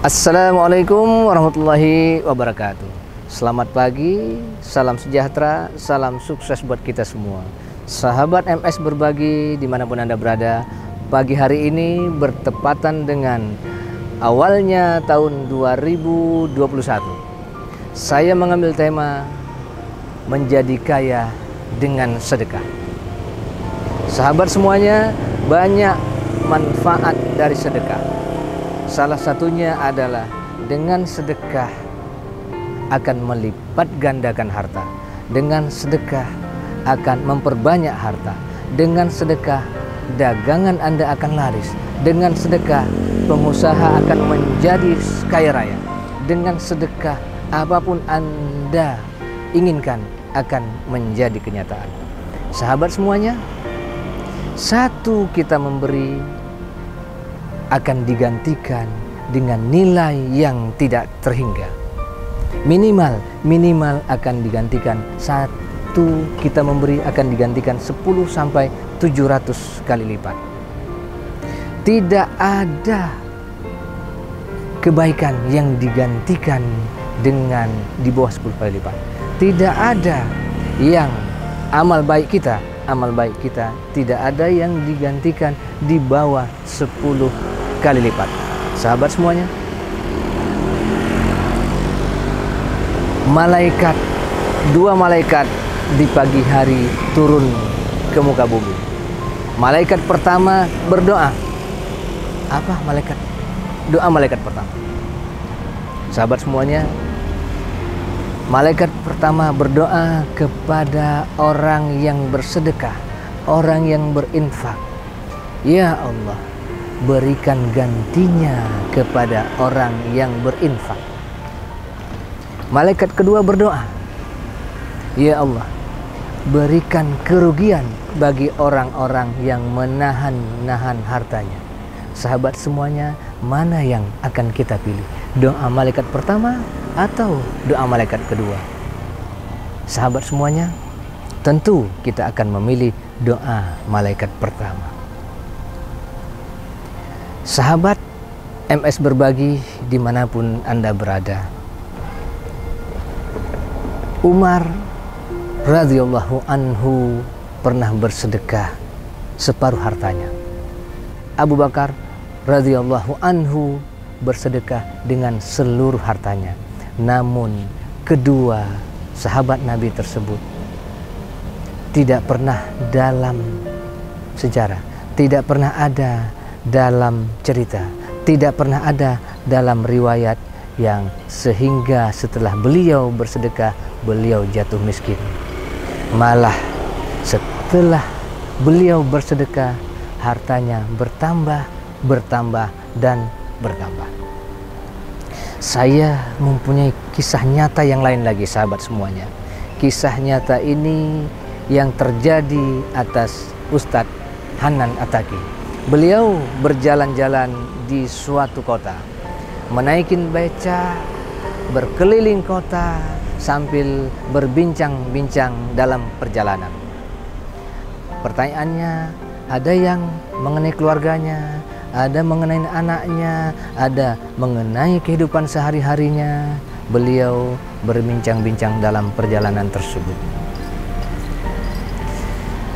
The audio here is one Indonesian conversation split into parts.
Assalamualaikum warahmatullahi wabarakatuh. Selamat pagi, salam sejahtera, salam sukses buat kita semua. Sahabat MS Berbagi dimanapun Anda berada, pagi hari ini bertepatan dengan awalnya tahun 2021. Saya mengambil tema menjadi kaya dengan sedekah. Sahabat semuanya, banyak manfaat dari sedekah. Salah satunya adalah dengan sedekah akan melipat gandakan harta. Dengan sedekah akan memperbanyak harta. Dengan sedekah dagangan Anda akan laris. Dengan sedekah pengusaha akan menjadi kaya raya. Dengan sedekah apapun Anda inginkan akan menjadi kenyataan. Sahabat semuanya, satu kita memberi akan digantikan dengan nilai yang tidak terhingga. Minimal akan digantikan, satu kita memberi akan digantikan 10 sampai 700 kali lipat. Tidak ada kebaikan yang digantikan dengan di bawah 10 kali lipat. Tidak ada yang amal baik kita tidak ada yang digantikan di bawah 10 kali lipat. Sahabat semuanya, dua malaikat di pagi hari turun ke muka bumi. Malaikat pertama berdoa. Apa malaikat? Doa malaikat pertama. Sahabat semuanya, malaikat pertama berdoa kepada orang yang bersedekah, orang yang berinfak. Ya Allah, berikan gantinya kepada orang yang berinfak. Malaikat kedua berdoa, ya Allah, berikan kerugian bagi orang-orang yang menahan hartanya. Sahabat semuanya, mana yang akan kita pilih? Doa malaikat pertama atau doa malaikat kedua? Sahabat semuanya, tentu kita akan memilih doa malaikat pertama. Sahabat MS Berbagi dimanapun Anda berada, Umar radhiyallahu anhu pernah bersedekah separuh hartanya. Abu Bakar radhiyallahu anhu bersedekah dengan seluruh hartanya. Namun kedua sahabat Nabi tersebut tidak pernah dalam sejarah, tidak pernah ada dalam cerita, tidak pernah ada dalam riwayat yang sehingga setelah beliau bersedekah, beliau jatuh miskin. Malah setelah beliau bersedekah, hartanya bertambah dan bertambah. Saya mempunyai kisah nyata yang lain lagi, sahabat semuanya. Kisah nyata ini yang terjadi atas Ustadz Hanan Attaqi. Beliau berjalan-jalan di suatu kota, menaikin beca, berkeliling kota sambil berbincang-bincang dalam perjalanan. Pertanyaannya, ada yang mengenai keluarganya, ada mengenai anaknya, ada mengenai kehidupan sehari-harinya. Beliau berbincang-bincang dalam perjalanan tersebut.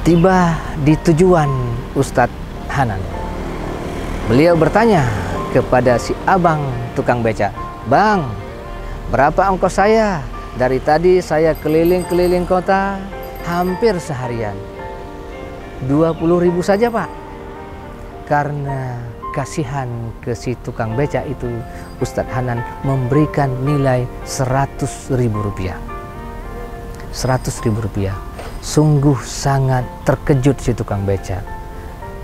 Tiba di tujuan Ustadz Hanan, beliau bertanya kepada si abang tukang beca, "Bang, berapa ongkos saya? Dari tadi saya keliling-keliling kota hampir seharian." 20.000 saja, Pak. Karena kasihan ke si tukang beca itu, Ustadz Hanan memberikan nilai 100.000 rupiah. 100.000 rupiah. Sungguh sangat terkejut si tukang beca.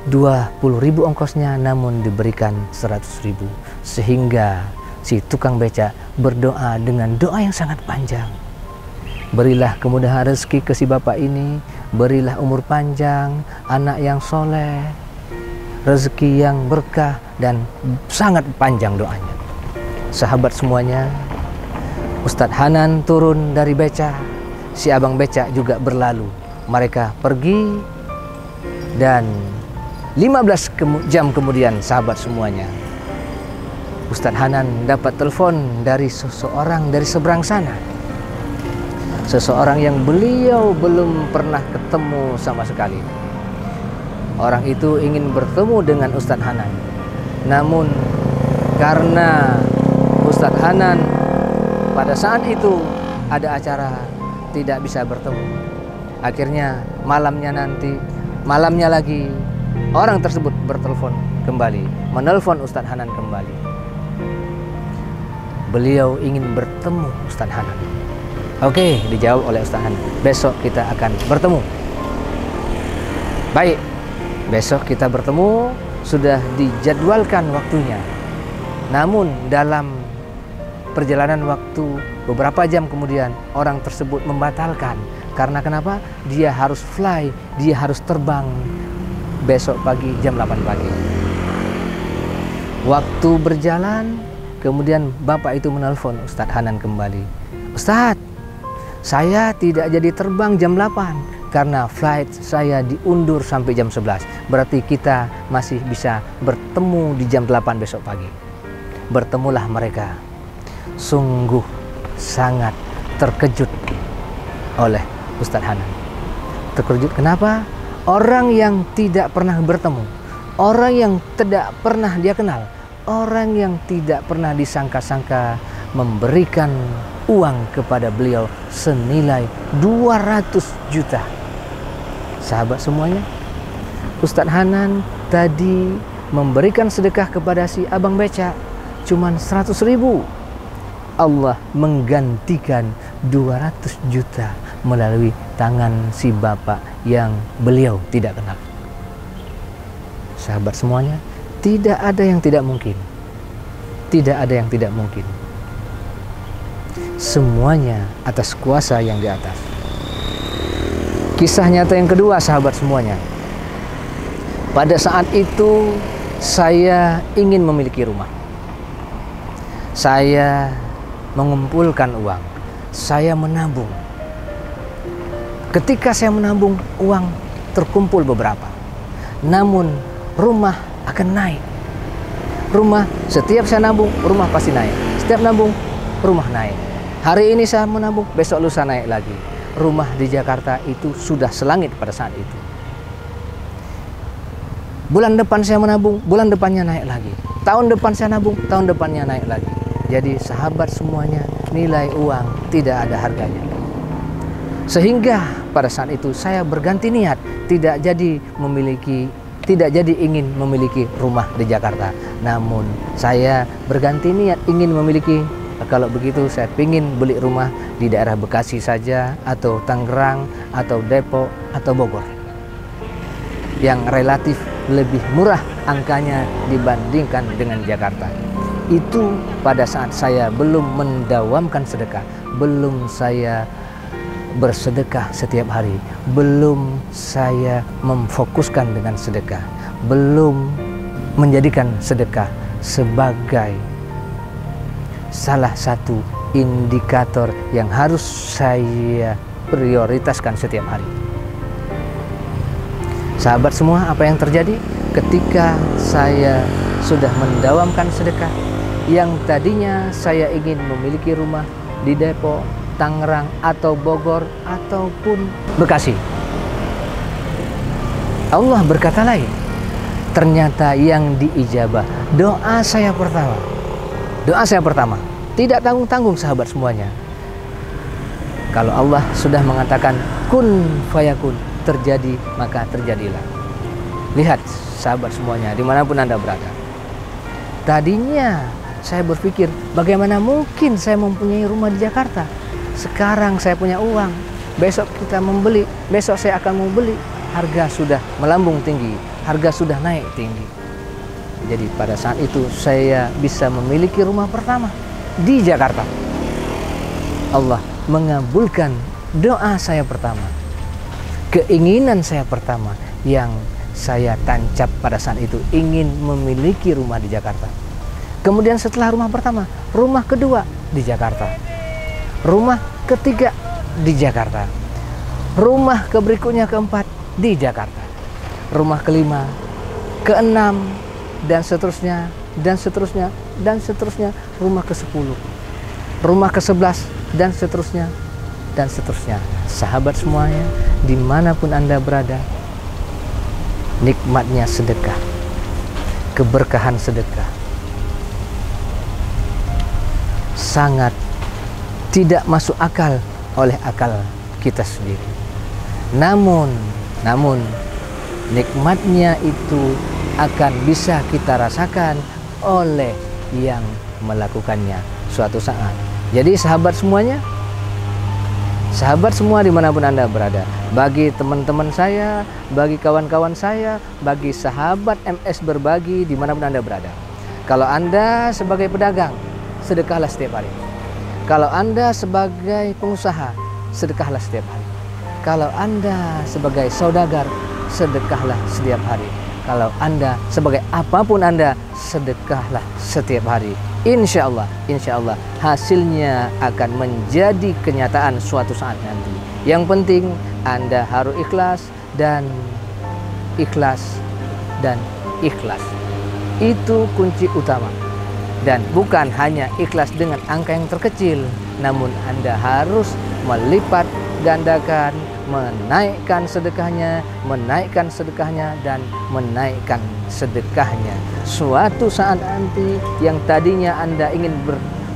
20.000 ongkosnya, namun diberikan 100.000. Sehingga si tukang beca berdoa dengan doa yang sangat panjang. Berilah kemudahan rezeki ke si bapak ini, berilah umur panjang, anak yang soleh, rezeki yang berkah, dan sangat panjang doanya. Sahabat semuanya, Ustadz Hanan turun dari beca, si abang beca juga berlalu. Mereka pergi dan 15 jam kemudian, sahabat semuanya, Ustadz Hanan dapat telepon dari seseorang dari seberang sana. Seseorang yang beliau belum pernah ketemu sama sekali. Orang itu ingin bertemu dengan Ustadz Hanan. Namun karena Ustadz Hanan pada saat itu ada acara, tidak bisa bertemu. Akhirnya malamnya lagi orang tersebut bertelepon kembali, menelpon Ustadz Hanan kembali. Beliau ingin bertemu Ustadz Hanan. Oke, dijawab oleh Ustadz Hanan, besok kita akan bertemu. Baik, besok kita bertemu, sudah dijadwalkan waktunya. Namun dalam perjalanan waktu beberapa jam kemudian orang tersebut membatalkan. Karena kenapa? Dia harus fly, dia harus terbang besok pagi jam 8 pagi. Waktu berjalan, kemudian bapak itu menelpon Ustadz Hanan kembali. Ustadz, saya tidak jadi terbang jam 8 karena flight saya diundur sampai jam 11. Berarti kita masih bisa bertemu di jam 8 besok pagi. Bertemulah mereka. Sungguh sangat terkejut oleh Ustadz Hanan. Terkejut kenapa? Orang yang tidak pernah bertemu, orang yang tidak pernah dia kenal, orang yang tidak pernah disangka-sangka memberikan uang kepada beliau senilai 200 juta. Sahabat semuanya, Ustadz Hanan tadi memberikan sedekah kepada si abang beca cuman 100.000. Allah menggantikan 200 juta melalui tangan si bapak yang beliau tidak kenal. Sahabat semuanya, tidak ada yang tidak mungkin. Tidak ada yang tidak mungkin. Semuanya atas kuasa yang di atas. Kisah nyata yang kedua, sahabat semuanya. Pada saat itu saya ingin memiliki rumah. Saya mengumpulkan uang. Saya menabung. Ketika saya menabung, uang terkumpul beberapa. Namun rumah akan naik. Rumah, setiap saya nabung, rumah pasti naik. Setiap nabung, rumah naik. Hari ini saya menabung, besok lusa naik lagi. Rumah di Jakarta itu sudah selangit pada saat itu. Bulan depan saya menabung, bulan depannya naik lagi. Tahun depan saya nabung, tahun depannya naik lagi. Jadi sahabat semuanya, nilai uang tidak ada harganya. Sehingga pada saat itu saya berganti niat, tidak jadi ingin memiliki rumah di Jakarta. Namun saya berganti niat ingin memiliki, kalau begitu saya ingin beli rumah di daerah Bekasi saja, atau Tangerang, atau Depok, atau Bogor, yang relatif lebih murah angkanya dibandingkan dengan Jakarta. Itu pada saat saya belum mendawamkan sedekah, belum saya bersedekah setiap hari, belum saya memfokuskan dengan sedekah, belum menjadikan sedekah sebagai salah satu indikator yang harus saya prioritaskan setiap hari. Sahabat semua, apa yang terjadi ketika saya sudah mendawamkan sedekah? Yang tadinya saya ingin memiliki rumah di Depok, Tangerang, atau Bogor, ataupun Bekasi. Allah berkata lain. Ternyata yang diijabah doa saya pertama. Doa saya pertama. Tidak tanggung-tanggung sahabat semuanya. Kalau Allah sudah mengatakan kun fayakun, terjadi maka terjadilah. Lihat sahabat semuanya, dimanapun Anda berada. Tadinya saya berpikir, bagaimana mungkin saya mempunyai rumah di Jakarta? Sekarang saya punya uang, besok kita membeli, besok saya akan membeli. Harga sudah melambung tinggi, harga sudah naik tinggi. Jadi pada saat itu saya bisa memiliki rumah pertama di Jakarta. Allah mengabulkan doa saya pertama, keinginan saya pertama yang saya tancap pada saat itu, ingin memiliki rumah di Jakarta. Kemudian setelah rumah pertama, rumah kedua di Jakarta, rumah ketiga di Jakarta, rumah berikutnya keempat di Jakarta, rumah kelima, keenam, dan seterusnya dan seterusnya, dan seterusnya, rumah ke-10, rumah ke-11, dan seterusnya, dan seterusnya. Sahabat semuanya, dimanapun Anda berada, nikmatnya sedekah, keberkahan sedekah sangat tidak masuk akal oleh akal kita sendiri. Namun nikmatnya itu akan bisa kita rasakan oleh yang melakukannya suatu saat. Jadi sahabat semuanya, sahabat semua dimanapun Anda berada, bagi teman-teman saya, bagi kawan-kawan saya, bagi sahabat MS Berbagi dimanapun Anda berada, kalau Anda sebagai pedagang, sedekahlah setiap hari. Kalau Anda sebagai pengusaha, sedekahlah setiap hari. Kalau Anda sebagai saudagar, sedekahlah setiap hari. Kalau Anda sebagai apapun Anda, sedekahlah setiap hari. Insya Allah hasilnya akan menjadi kenyataan suatu saat nanti. Yang penting Anda harus ikhlas dan ikhlas dan ikhlas. Itu kunci utama. Dan bukan hanya ikhlas dengan angka yang terkecil, namun Anda harus melipat gandakan, menaikkan sedekahnya, dan menaikkan sedekahnya. Suatu saat nanti yang tadinya Anda ingin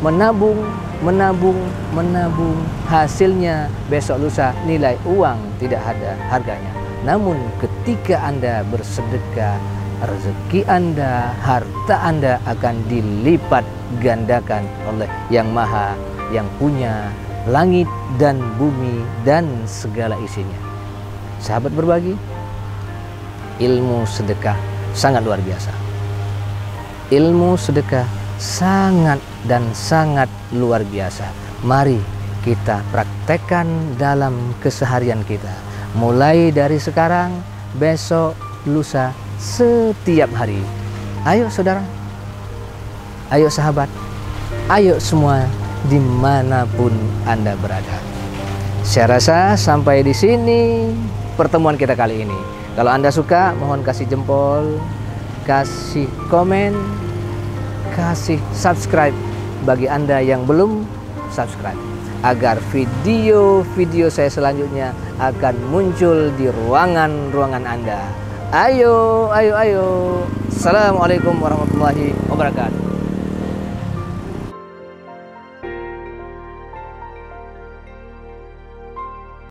menabung, hasilnya besok lusa nilai uang tidak ada harganya. Namun ketika Anda bersedekah, rezeki Anda, harta Anda akan dilipat gandakan oleh Yang Maha, yang punya langit dan bumi dan segala isinya. Sahabat Berbagi, ilmu sedekah sangat luar biasa. Ilmu sedekah sangat dan sangat luar biasa. Mari kita praktekkan dalam keseharian kita. Mulai dari sekarang, besok, lusa, setiap hari. Ayo saudara, ayo sahabat, ayo semua dimanapun Anda berada. Saya rasa sampai di sini pertemuan kita kali ini. Kalau Anda suka, mohon kasih jempol, kasih komen, kasih subscribe bagi Anda yang belum subscribe, agar video-video saya selanjutnya akan muncul di ruangan-ruangan Anda. Ayo. Assalamualaikum warahmatullahi wabarakatuh.